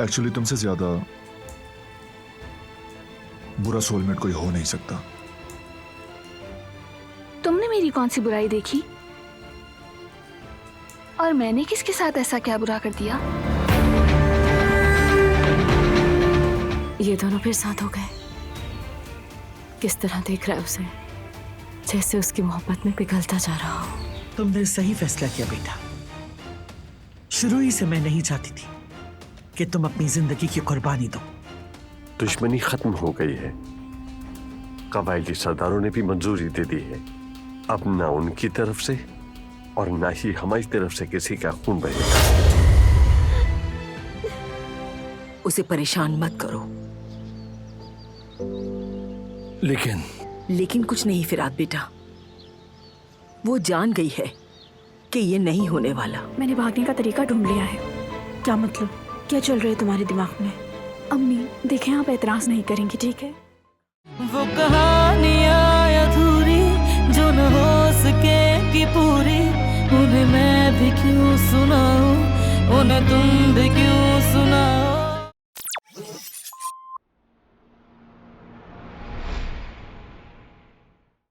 Actually तुमसे ज्यादा बुरा सोलमेट कोई हो नहीं सकता। तुमने मेरी कौन सी बुराई देखी? और मैंने किसके साथ ऐसा क्या बुरा कर दिया? ये दोनों फिर साथ हो गए। किस तरह देख रहा है उसे, जैसे उसकी मोहब्बत में पिघलता जा रहा हो। तुमने सही फैसला किया बेटा। शुरू ही से मैं नहीं चाहती थी कि तुम अपनी जिंदगी की कुर्बानी दो। दुश्मनी खत्म हो गई है, कबायली सरदारों ने भी मंजूरी दे दी है। अब ना उनकी तरफ से और ना ही हमारी तरफ से किसी का खून बहेगा। उसे परेशान मत करो। लेकिन कुछ नहीं फिराद बेटा, वो जान गई है कि ये नहीं होने वाला। मैंने भागने का तरीका ढूंढ लिया है। क्या मतलब? क्या चल रहा है तुम्हारे दिमाग में? अम्मी देखें, आप एतराज नहीं करेंगी, ठीक है? वो कहानियाँ अधूरी जो न हो सके कि पूरी, उन्हें मैं भी क्यों सुनाऊं, उन्हें तुम भी क्यों सुना